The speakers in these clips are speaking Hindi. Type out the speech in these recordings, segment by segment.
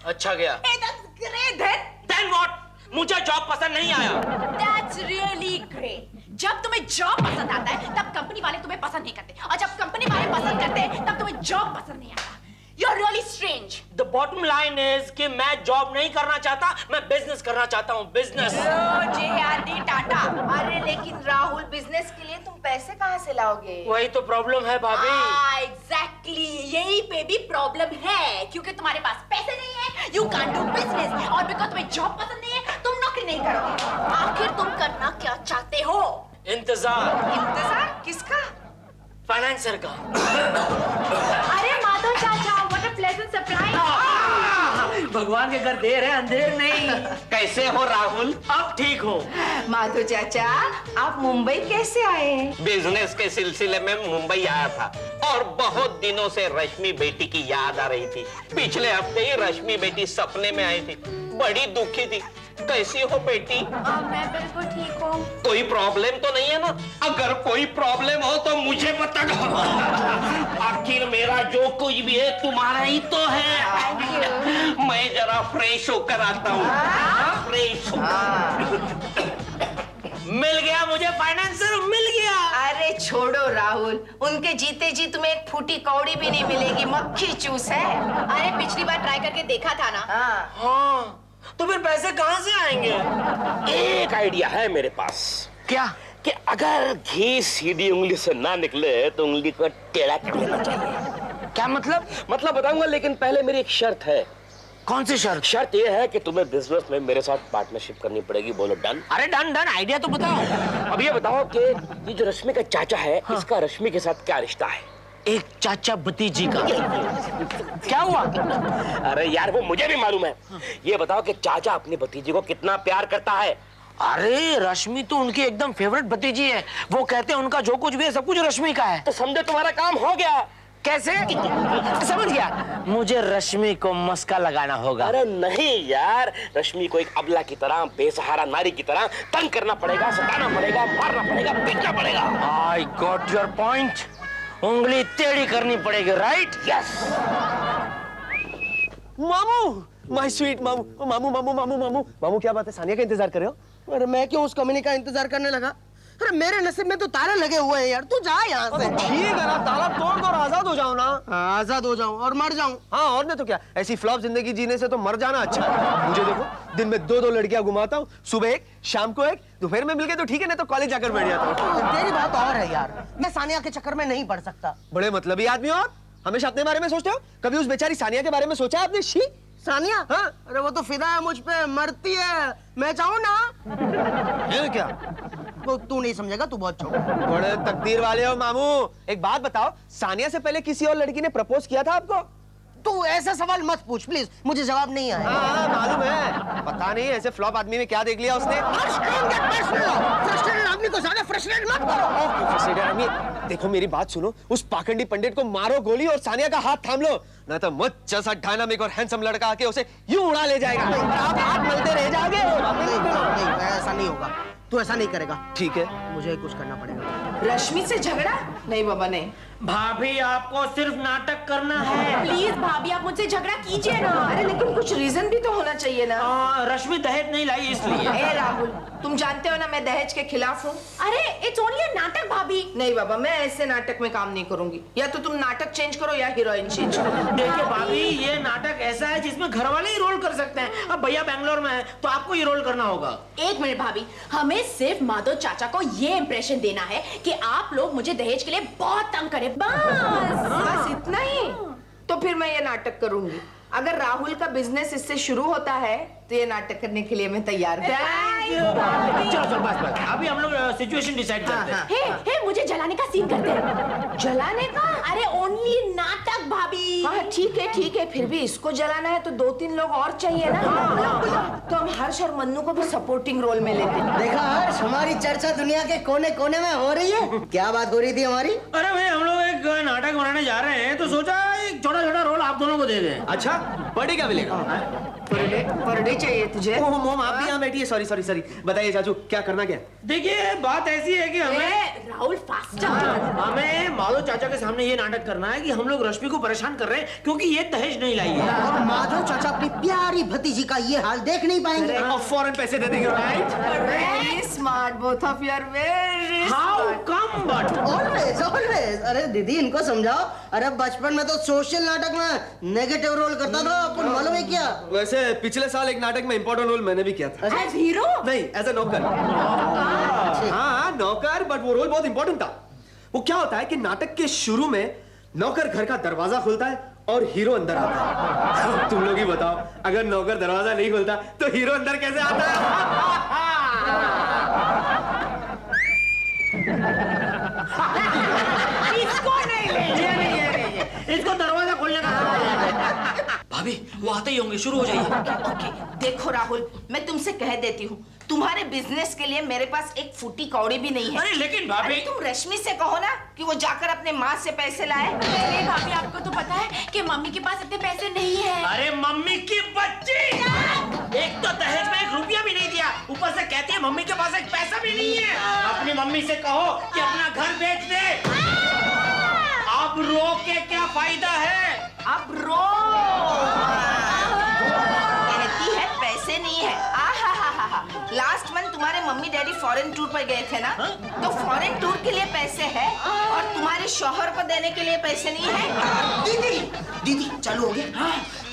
अच्छा गया। Hey, that's great then. Then what? मुझे जॉब पसंद नहीं आया। That's really great. जब तुम्हें जॉब पसंद आता है तब कंपनी वाले तुम्हें पसंद नहीं करते, और जब कंपनी वाले पसंद करते हैं तब तुम्हें जॉब पसंद नहीं आता। You're really strange. The bottom line is कि मैं जॉब नहीं करना चाहता, मैं बिजनेस करना चाहता हूँ, बिजनेस। JRD टाटा। अरे लेकिन राहुल, बिजनेस के लिए तुम पैसे कहाँ से लाओगे? वही तो प्रॉब्लम है भाभी। Exactly. यही पे भी प्रॉब्लम है, क्योंकि तुम्हारे पास पैसे नहीं है, you can't do business, और बिकॉज़ तुम्हें जॉब पसंद नहीं है, तुम नौकरी नहीं करोगे। आखिर तुम करना क्या चाहते हो? इंतजार। इंतजार किसका? फाइनेंसर का। अरे माधव चाचा, what a pleasant surprise. भगवान के घर देर है, अंधेर नहीं। कैसे हो राहुल? अब ठीक हो। माधव चाचा, आप मुंबई कैसे आए? बिजनेस के सिलसिले में मुंबई आया था और बहुत दिनों से रश्मि बेटी की याद आ रही थी। पिछले हफ्ते ही रश्मि बेटी सपने में आई थी, बड़ी दुखी थी। कैसी हो बेटी? मैं बिल्कुल ठीक हूँ। कोई प्रॉब्लम तो नहीं है ना? अगर कोई प्रॉब्लम हो तो मुझे बताओ। आखिर मेरा जो कुछ भी है तुम्हारा ही तो है। मैं जरा फ्रेश होकर आता हूँ। फ्रेश मिल गया मुझे फाइनेंसर, मिल गया। अरे छोड़ो राहुल, उनके जीते जी तुम्हें एक फूटी कौड़ी भी नहीं मिलेगी, मक्खी चूस है। अरे पिछली बार ट्राई करके देखा था ना। हाँ, तो फिर पैसे कहाँ से आएंगे? एक आइडिया है मेरे पास। क्या? कि अगर घी सीधी उंगली से ना निकले तो उंगली को टेढ़ा कर लेना चाहिए। क्या मतलब? मतलब बताऊंगा, लेकिन पहले मेरी एक शर्त है। कौन सी शर्त? शर्त यह है कि तुम्हें बिजनेस में मेरे साथ पार्टनरशिप करनी पड़ेगी। बोलो डन? अरे डन डन, आइडिया तो बताओ। अब ये बताओ कि ये जो रश्मि का चाचा है, इसका रश्मि के साथ क्या रिश्ता है? एक चाचा भतीजी का। क्या हुआ? अरे यार, वो मुझे भी मालूम है। ये बताओ कि चाचा अपनी भतीजी को कितना प्यार करता है। अरे रश्मि तो उनकी एकदम फेवरेट भतीजी है। वो कहते हैं उनका जो कुछ भी है सब कुछ रश्मि का है। तो समझो तुम्हारा काम हो गया। कैसे? समझ गया। मुझे रश्मि को मस्का लगाना होगा। अरे नहीं यार, रश्मि को एक अबला की तरह, बेसहारा नारी की तरह तंग करना पड़ेगा, सताना पड़ेगा, मारना पड़ेगा, पीटना पड़ेगा। I got your point. उंगली टेढ़ी करनी पड़ेगी, राइट? यस। मामू, माय स्वीट मामू, मामू मामू मामू मामू मामू, क्या बात है? सानिया का इंतजार कर रहे हो? अरे मैं क्यों उस कमीनी का इंतजार करने लगा? अरे मेरे नसीब में तो तारे लगे हुए हैं यार, तू जा यहाँ से। ठीक है ना, ताला तोड़ दो और आजाद हो जाओ ना। आजाद हो जाऊं और मर जाऊं? हाँ, और नहीं तो क्या। ऐसी फ्लॉप जिंदगी जीने से तो मर जाना अच्छा है। मुझे देखो, दिन में दो लड़कियां घुमाता हूँ, सुबह एक, शाम को एक, दोपहर में मिलके तो ठीक है, नहीं तो कॉलेज जाकर बैठ जाता हूँ। तेरी बात और है यार, मैं सानिया के चक्कर में नहीं पड़ सकता। बड़े मतलबी आदमी हो आप, हमेशा अपने बारे में सोचते हो। कभी उस बेचारी सानिया के बारे में सोचा है आपने? शी सानिया? हाँ? अरे वो तो फिदा है मुझ पे, मरती है, मैं चाहूँ ना। है क्या? वो तू नहीं समझेगा, तू बहुत छोटा। बड़े तकदीर वाले हो मामू। एक बात बताओ, सानिया से पहले किसी और लड़की ने प्रपोज किया था आपको? तू ऐसा सवाल मत पूछ प्लीज, मुझे जवाब नहीं आया। हाँ, मालूम है। पता नहीं ऐसे फ्लॉप आदमी में क्या देख लिया उसने। फ्रस्ट्रेटेड आदमी को ज्यादा फ्रस्ट्रेट मत करो। फ्रस्ट्रेटेड आदमी, देखो मेरी बात सुनो, उस पाखंडी पंडित को मारो गोली और सानिया का हाथ थाम लो, ना तो मुझ सा डायनामिक और हैंडसम लड़का आके उसे यूं उड़ा ले जाएगा। आप हाथ मलते रह जाओगे। नहीं, ऐसा नहीं होगा, तू ऐसा नहीं करेगा। ठीक है, मुझे कुछ करना पड़ेगा। रश्मि से झगड़ा? नहीं बाबा नहीं। भाभी आपको सिर्फ नाटक करना है। प्लीज भाभी, आप मुझसे झगड़ा कीजिए ना। अरे लेकिन कुछ रीजन भी तो होना चाहिए ना। रश्मि दहेज नहीं लाई इसलिए। ए राहुल, तुम जानते हो ना मैं दहेज के खिलाफ हूँ। अरे इट्स ओनली अ नाटक भाभी। नहीं बाबा, मैं ऐसे नाटक में काम नहीं करूंगी। या तो तुम नाटक चेंज करो या हीरोइन चेंज करो। देखिए भाभी, ये नाटक ऐसा है जिसमें घर वाले ही रोल कर सकते हैं। अब भैया बैंगलोर में है तो आपको ही रोल करना होगा। एक मिनट भाभी, हमें सिर्फ माधव चाचा को ये इंप्रेशन देना है कि आप लोग मुझे दहेज के लिए बहुत तंग करें, बस इतना ही। तो फिर मैं ये नाटक करूंगी। अगर राहुल का बिजनेस इससे शुरू होता है तो ये नाटक करने के लिए मैं तैयार हूँ। चलो बस अभी हम लोग सिचुएशन डिसाइड करते हैं। हे, मुझे जलाने का सीन करते हैं। जलाने का? अरे ओनली नाटक भाभी। हाँ ठीक है, फिर भी इसको जलाना है तो 2-3 लोग और चाहिए ना। तो हम हर्ष और मन्नू को भी सपोर्टिंग रोल में लेते हैं। देखा हर्ष, हमारी चर्चा दुनिया के कोने कोने में हो रही है। क्या बात हो रही थी हमारी? अरे भाई, हम लोग एक नाटक बनाने जा रहे हैं तो सोचा एक छोटा छोटा रोल आप दोनों को दे दें। अच्छा, बड़ी क्या मिलेगा? पर डे चाहिए तुझे? ओह मोम, आप भी यहाँ बैठिए। सॉरी सॉरी सॉरी, बताइए चाचू क्या करना क्या? देखिए बात ऐसी है कि हमें राहुल फास्टर। हमें माधव चाचा के सामने ये नाटक करना है कि हम लोग रश्मि को परेशान कर रहे हैं क्योंकि ये दहेज नहीं लाई है। और माधव चाचा अपनी प्यारी भतीजी का ये हाल देख नहीं पाएंगे। और फौरन पैसे दे देंगे, right? Very smart, both of you are very how smart. Come but always always. अरे दीदी इनको समझाओ। अरे बचपन में तो सोशल नाटक में नेगेटिव रोल करता था, आपको मालूम है क्या? वैसे पिछले साल एक नाटक में इम्पोर्टेंट रोल मैंने भी किया था। As hero? नहीं, एज ए नौकर। हाँ नौकर, बट वो रोल बहुत इंपॉर्टेंट था। वो क्या होता है कि नाटक के शुरू में नौकर घर का दरवाजा खोलता है और हीरो अंदर आता है। तुम लोग ही बताओ, अगर नौकर दरवाजा नहीं खोलता तो हीरो अंदर कैसे आता है? इसको नहीं ले। इसको दरवाजा खोलने का। भाभी वो आते ही होंगे, शुरू हो जाइए। ओके, देखो राहुल, मैं तुमसे कह देती हूँ, तुम्हारे बिजनेस के लिए मेरे पास एक फूटी कौड़ी भी नहीं है। अरे लेकिन भाभी, अरे तुम रश्मि से कहो ना कि वो जाकर अपने माँ से पैसे लाए। अरे भाभी, आपको तो पता है कि मम्मी के पास इतने पैसे नहीं है। अरे मम्मी की बच्ची, एक तो दहेज में 1 रुपया भी नहीं दिया, ऊपर से कहती है मम्मी के पास एक पैसा भी नहीं है। अपनी मम्मी से कहो कि अपना घर बेच दे। अब रो के क्या फायदा है? अब रो। कहती है पैसे नहीं है। लास्ट मंथ तुम्हारे मम्मी डैडी फॉरेन टूर पर गए थे ना, तो फॉरेन टूर के लिए पैसे है और तुम्हारे शौहर को देने के लिए पैसे नहीं है। दीदी दीदी चालू हो गया।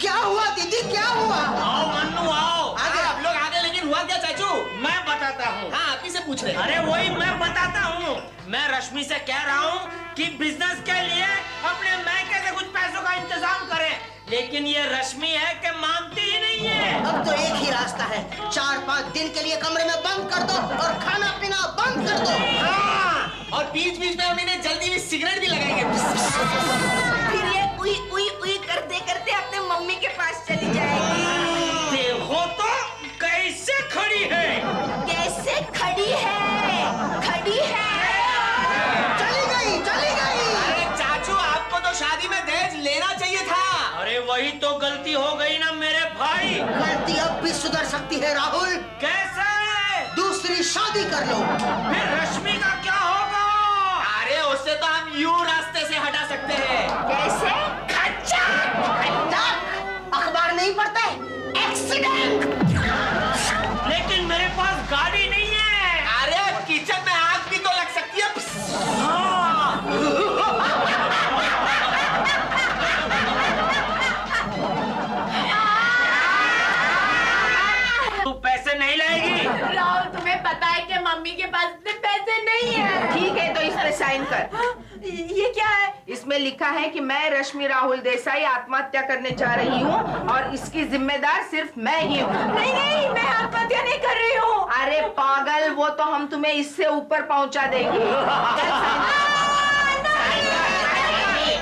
क्या हुआ दीदी, क्या हुआ? आओ मन्नू आओ। आगे आप लोग आगे, लेकिन हुआ क्या चाचू? मैं बताता हूँ। हाँ, आप ही से पूछ रहे हैं। अरे वही मैं बताता हूँ। मैं रश्मि से कह रहा हूँ कि बिजनेस के लिए अपने मैके से कुछ पैसों का इंतजाम करें, लेकिन ये रश्मि है कि मानती ही नहीं है। अब तो एक ही रास्ता है, 4-5 दिन के लिए कमरे में बंद कर दो और खाना पीना बंद कर दो। हाँ, और बीच बीच में हम इन्हें जल्दी में सिगरेट भी लगाएंगे। फिर ये उई उई उई करते करते अपने मम्मी के पास चली जाएगी। देखो तो कैसे खड़ी है। कैसे खड़ी है? खड़ी है। चली गई चली गई। अरे चाचू, आपको तो शादी में दहेज लेना चाहिए था। अरे वही तो गलती हो गई ना मेरे भाई। गलती अब भी सुधर सकती है राहुल। कैसे? दूसरी शादी कर लो। फिर रश्मि का क्या होगा? अरे उससे तो हम यूं रास्ते से हटा सकते हैं। कैसे? अखबार नहीं पढ़ता है? एक्सीडेंट। लेकिन मेरे पास गाड़ी नहीं है। अरे किचन में आग भी तो लग सकती है। तू पैसे नहीं लाएगी? राहुल, तुम्हें पता है कि मम्मी के पास इतने पैसे नहीं है। ठीक है, तो इस पर साइन कर। ये क्या है? इसमें लिखा है कि मैं रश्मि राहुल देसाई आत्महत्या करने जा रही हूँ और इसकी जिम्मेदार सिर्फ मैं ही हूँ। नहीं नहीं, मैं आत्महत्या नहीं कर रही हूँ। अरे पागल, वो तो हम तुम्हें इससे ऊपर पहुँचा देंगे।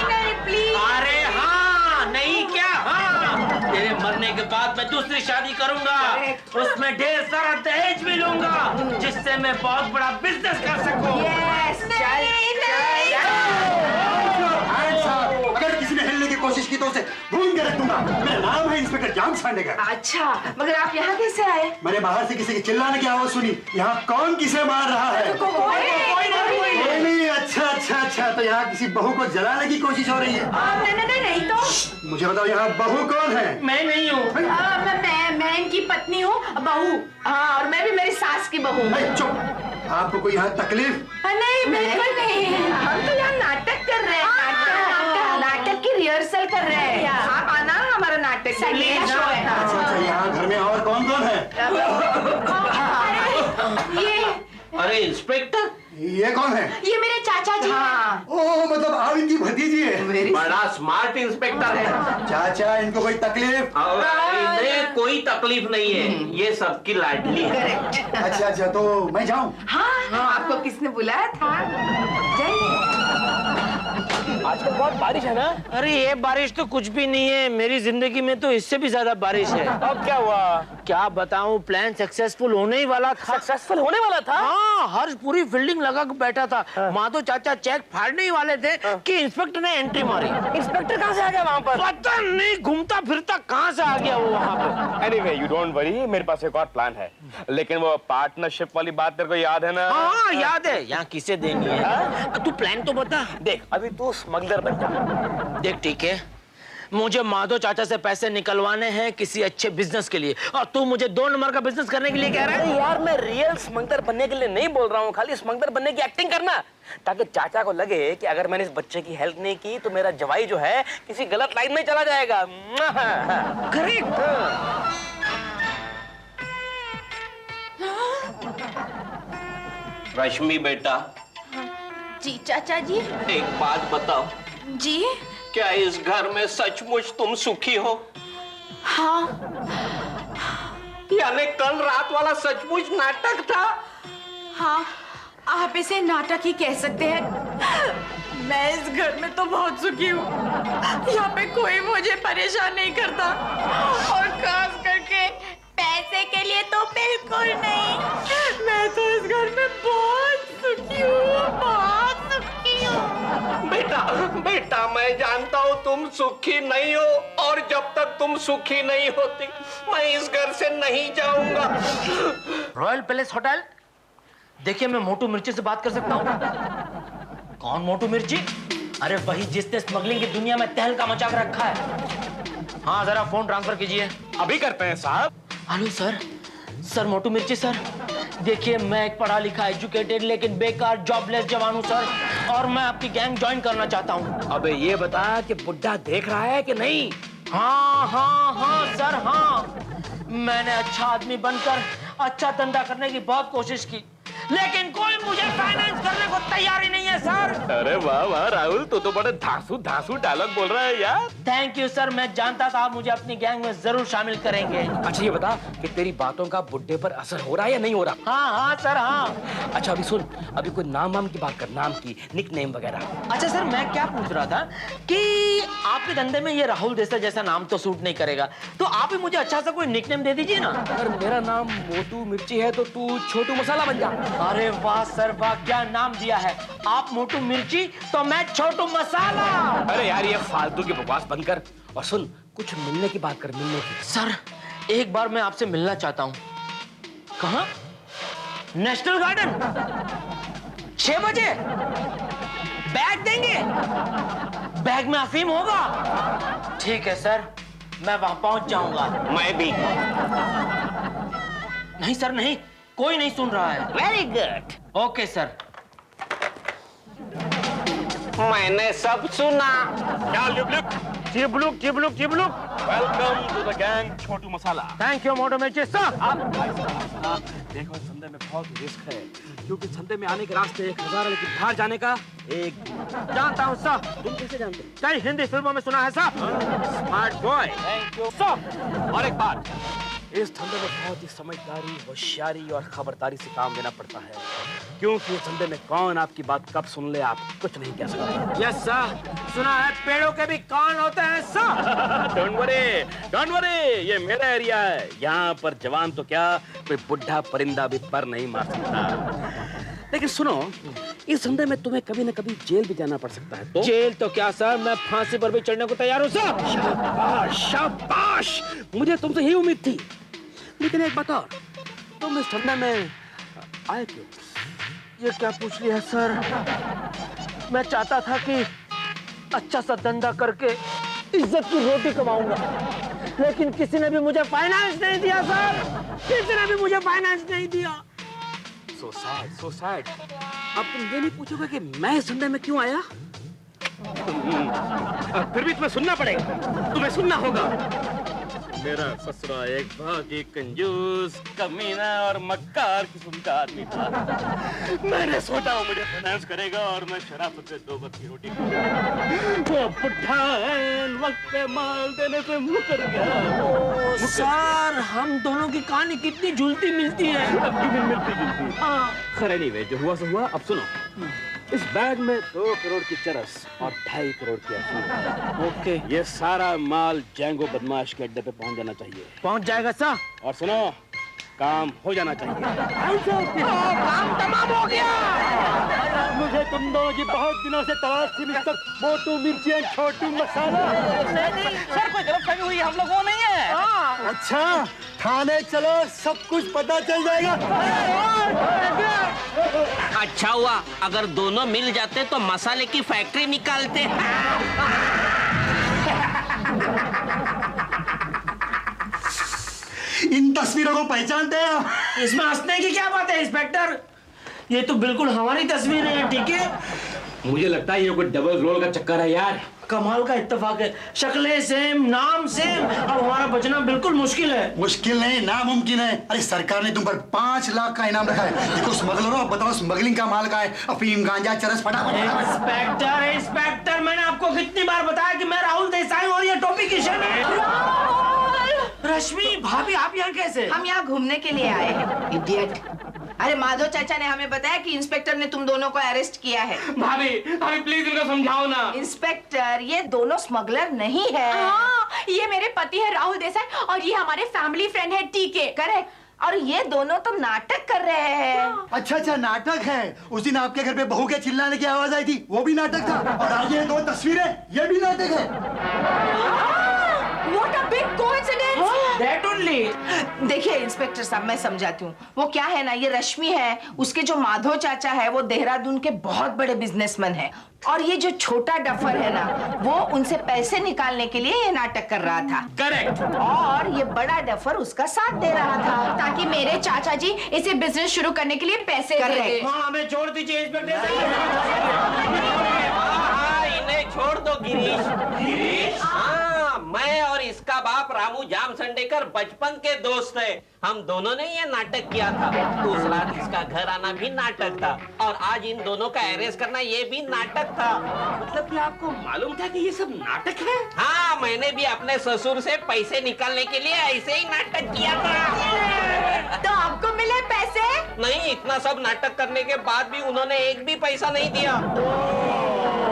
नहीं प्लीज। अरे हाँ, नहीं क्या? हाँ, तेरे मरने के बाद मैं दूसरी शादी करूंगा, उसमें ढेर सारा दहेज भी लूंगा, जिससे मैं बहुत बड़ा बिजनेस कर सकूं। यस, अगर किसी ने हिलने की कोशिश की तो उसे भून के रख दूंगा। मेरा नाम है इंस्पेक्टर जाम सांडेकर। अच्छा, मगर आप यहाँ कैसे आए? मैंने बाहर से किसी की चिल्लाने की आवाज सुनी। यहाँ कौन किसे मार रहा है? कोई नहीं। अच्छा, तो यहाँ किसी बहू को जलाने की कोशिश हो रही है। नहीं तो मुझे बताओ, यहाँ बहू कौन है? मैं नहीं हूँ। मैं इनकी पत्नी हूँ, बहू। हाँ, और मैं भी मेरी सास की बहू हूँ। अरे चुप! आपको कोई यहाँ तकलीफ? नहीं बिल्कुल नहीं। हम तो यहाँ नाटक कर रहे हैं। नाटक की रिहर्सल कर रहे हैं। आप आना, हमारा नाटक शो है। अच्छा, यहाँ घर में और कौन कौन है? अरे इंस्पेक्टर, ये कौन है? ये मेरे चाचा जी हैं। ओह, मतलब आप इनकी भतीजी है। बड़ा स्मार्ट इंस्पेक्टर है। चाचा, इनको कोई तकलीफ? और इन्हें कोई तकलीफ नहीं है, ये सबकी लाडली है। अच्छा, तो मैं जाऊँ? हाँ, आपको किसने बुलाया था? आजकल बहुत बारिश है ना? अरे ये बारिश तो कुछ भी नहीं है, मेरी जिंदगी में तो इससे भी ज्यादा बारिश है। अब क्या हुआ? क्या बताऊं, प्लान सक्सेसफुल होने ही वाला था। सक्सेसफुल होने वाला था? हाँ, हर पूरी फील्डिंग लगा के बैठा था। माधो चाचा चेक फाड़ने ही वाले थे कि इंस्पेक्टर ने एंट्री मारी। इंस्पेक्टर कहाँ से आ गया वहाँ पर? पता नहीं, घूमता फिरता कहाँ से आ गया वो वहाँ पे। एनीवे यू डोंट वरी, मेरे पास एक और प्लान है। लेकिन वो पार्टनरशिप वाली बात तेरे को याद है ना? हाँ याद है। यहाँ किसे देनी है? तू प्लान तो बता। देख, अभी तू स्मगलर बन जा। देख ठीक है, मुझे माधो चाचा से पैसे निकलवाने हैं किसी अच्छे बिजनेस के लिए, और तू मुझे 2 नंबर का बिजनेस करने के लिए कह रहा है? अरे यार, मैं रियल स्मगलर बनने के लिए नहीं बोल रहा हूँ, खाली स्मगलर बनने की एक्टिंग करना, ताकि चाचा को लगे कि अगर मैंने इस बच्चे की हेल्प नहीं की तो मेरा जवाई जो है किसी गलत लाइन में चला जाएगा। करेक्ट। रश्मि बेटा, जी चाचा जी। एक बात बताओ, जी क्या इस घर में सचमुच तुम सुखी हो? हाँ। यानी कल रात वाला सचमुच नाटक था? हाँ, आप इसे नाटक ही कह सकते हैं। मैं इस घर में तो बहुत सुखी हूँ। यहाँ पे कोई मुझे परेशान नहीं करता, और खास करके पैसे के लिए तो बिल्कुल नहीं। मैं तो इस घर में बहुत सुखी हूँ, बहुत सुखी हूँ। बेटा बेटा, मैं जानता हूँ तुम सुखी नहीं हो, और जब तक तुम सुखी नहीं होती मैं इस घर से नहीं जाऊंगा। Royal palace hotel. देखिए, मैं मोटू मिर्ची से बात कर सकता हूँ। कौन मोटू मिर्ची? अरे वही जिसने स्मगलिंग की दुनिया में तहलका मचा के रखा है। हाँ, जरा फोन ट्रांसफर कीजिए। अभी करते हैं साहब। Hello sir. सर मोटू मिर्ची सर, देखिए मैं एक पढ़ा लिखा एजुकेटेड लेकिन बेकार जॉबलेस जवान हूँ सर, और मैं आपकी गैंग ज्वाइन करना चाहता हूँ। अबे ये बता कि बुड्ढा देख रहा है कि नहीं? हाँ हाँ हाँ सर, हाँ। मैंने अच्छा आदमी बनकर अच्छा धंधा करने की बहुत कोशिश की, लेकिन कोई मुझे फाइनेंस करने को तैयार ही नहीं है सर। अरे वाह वाह राहुल, तू तो बड़े धांसू धांसू डायलॉग बोल रहा है यार। थैंक यू सर, मैं जानता था आप मुझे अपनी गैंग में जरूर शामिल करेंगे। अच्छा ये बता कि तेरी बातों का बुड्ढे पर असर हो रहा है या नहीं हो रहा? हाँ हाँ सर, हाँ। अच्छा अभी सुन, अभी कोई नाम वाम की बात कर, नाम की, निकनेम वगैरह। अच्छा सर, मैं क्या पूछ रहा था कि आपके धंधे में ये राहुल देसाई जैसा नाम तो सूट नहीं करेगा, तो आप ही मुझे अच्छा सा कोई निकनेम दे दीजिए ना। अगर मेरा नाम मोटू मिर्ची है तो तू छोटू मसाला बन जा। अरे वाह सर वाह, क्या नाम दिया है। आप मोटू मिर्ची तो मैं छोटू मसाला। अरे यार, ये फालतू की बकवास बंद कर और सुन, कुछ मिलने की बात कर, मिलने की। सर एक बार मैं आपसे मिलना चाहता हूँ। कहाँ? नेशनल गार्डन 6 बजे। बैग देंगे? बैग में अफीम होगा? ठीक है सर, मैं वहां पहुंच जाऊंगा। मैं भी। नहीं सर नहीं, कोई नहीं सुन रहा है। Very good. Okay sir. मैंने सब सुना। क्या लिबलुक चिबलुक चिबलुक चिबलुक। Welcome to the gang Chhotu Masala. Thank you Motu Mirchi sir. देखो इस धंधे में बहुत रिस्क है, क्योंकि धंधे में आने के रास्ते 1000 है, लेकिन बाहर जाने का एक। जानता हूँ सर। तुम कैसे जानते? कई हिंदी फिल्मों में सुना है sir. Smart boy. Thank you sir. और एक बात, इस धंधे में बहुत ही समझदारी, होशियारी और खबरदारी से काम लेना पड़ता है, क्योंकि इस धंधे में कौन आपकी बात कब सुन ले आप कुछ नहीं कह सकते। यस सर, सुना है पेड़ों के भी कान होते हैं सर। डोंट वरी, ये मेरा एरिया है। यहाँ पर जवान तो क्या, कोई बुढ़ा परिंदा भी पर नहीं मार सकता। लेकिन सुनो, इस धंधे में तुम्हें कभी न कभी जेल भी जाना पड़ सकता है। तो जेल तो क्या सर, मैं फांसी पर भी चढ़ने को तैयार हूँ सर। शाबाश शाबाश, मुझे तुमसे ही उम्मीद थी। लेकिन एक बात और, तुम इस धंधे में आए क्यों? ये क्या पूछ लिया सर? मैं चाहता था कि अच्छा सा धंधा करके इज्जत की रोटी कमाऊंगा, लेकिन किसी ने भी मुझे फाइनेंस नहीं दिया सर। किसी ने भी मुझे फाइनेंस नहीं दिया। So sad. अब तुम ये नहीं पूछोगे कि मैं इस धंधे में क्यों आया? फिर भी तुम्हें सुनना पड़ेगा, तुम्हें सुनना होगा। मेरा ससुरा एक भागी कंजूस, कमीना और मक्कार किस्म का आदमी था। मैंने सोचा वो मुझे फाइनेंस करेगा और मैं शराफत से 2 वक्त की रोटी खाऊंगा। वो बुढ़ा वक्त पे माल देने से मुकर गया। सर हम दोनों की कहानी कितनी झूलती मिलती है। मिलती जुलती। हाँ। खैर एनीवे, जो हुआ सो हुआ। अब सुनो, इस बैग में 2 करोड़ की चरस और 2.5 करोड़ की अफीम। ओके, ये सारा माल जैंगो बदमाश के अड्डे पे पहुंच जाना चाहिए। पहुंच जाएगा सर। और सुनो, काम हो जाना चाहिए। काम तमाम हो गया। मुझे तुम दोनों की बहुत दिनों से तलाश थी मिस्टर मोटू मिर्ची एंड छोटू मसाला। सर कोई गलतफहमी हुई, हम लोग वो नहीं है। अच्छा, थाने चलो, सब कुछ पता चल जाएगा। अच्छा हुआ अगर दोनों मिल जाते तो मसाले की फैक्ट्री निकालते। इन तस्वीरों को पहचानते हैं आप? इसमें हंसने की क्या बात है इंस्पेक्टर? ये तो बिल्कुल हमारी तस्वीरें हैं, ठीक है? मुझे लगता है ये कोई डबल रोल का चक्कर है यार। कमाल का इत्तेफाक है, शक्लें सेम, नाम सेम, अब हमारा बचना बिल्कुल मुश्किल है। मुश्किल नहीं, नामुमकिन है। अरे सरकार ने तुम पर 5 लाख का इनाम रखा है। देखो स्मगलरों, अब बताओ स्मगलिंग का माल का है। अफीम, गांजा, चरस, इंस्पेक्टर इंस्पेक्टर, मैंने आपको कितनी बार बताया कि मैं राहुल देसाई और ये टोपी किशन है। रश्मि भाभी, आप यहाँ कैसे? हम यहाँ घूमने के लिए आए हैं, इडियट। अरे माधव चाचा ने हमें बताया कि इंस्पेक्टर ने तुम दोनों को अरेस्ट किया है। भाभी भाभी प्लीज इनको समझाओ ना। इंस्पेक्टर, ये दोनों स्मगलर नहीं है। हाँ, ये मेरे पति है राहुल देसाई और ये हमारे फैमिली फ्रेंड है टीके। करेक्ट। और ये दोनों तो नाटक कर रहे हैं। अच्छा, नाटक है। उस दिन आपके घर पे बहू के चिल्लाने की आवाज आई थी, वो भी नाटक था। और आज ये 2 तस्वीरें, ये भी नाटक है। What a big coincidence! That only. देखिए इंस्पेक्टर साहब, मैं समझाती हूँ। वो क्या है ना, ये रश्मि है, उसके जो माधव चाचा है वो देहरादून के बहुत बड़े बिजनेसमैन है। और ये जो छोटा डफर है ना, वो उनसे पैसे निकालने के लिए ये नाटक कर रहा था। करेक्ट। और ये बड़ा डफर उसका साथ दे रहा था ताकि मेरे चाचा जी इसे बिजनेस शुरू करने के लिए पैसे दे दे। हाँ, हमें छोड़ दीजिए इंस्पेक्टर। इन्हें छोड़ दो गिरीश। हाँ, मैं और इसका बाप रामू जाम संडेकर बचपन के दोस्त हैं। हम दोनों ने ये नाटक किया था। उस रात इसका घर आना भी नाटक था और आज इन दोनों का अरेस्ट करना ये भी नाटक था। मतलब कि आपको मालूम था कि ये सब नाटक है? हाँ, मैंने भी अपने ससुर से पैसे निकालने के लिए ऐसे ही नाटक किया था। तो आपको मिले पैसे? नहीं, इतना सब नाटक करने के बाद भी उन्होंने एक भी पैसा नहीं दिया।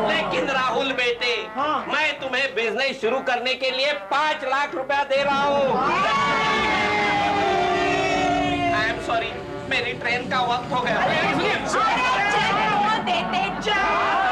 लेकिन राहुल बेटे, हाँ। मैं तुम्हें बिजनेस शुरू करने के लिए 5 लाख रुपया दे रहा हूँ। आई एम सॉरी, मेरी ट्रेन का वक्त हो गया। अरे चलो, देते जाओ।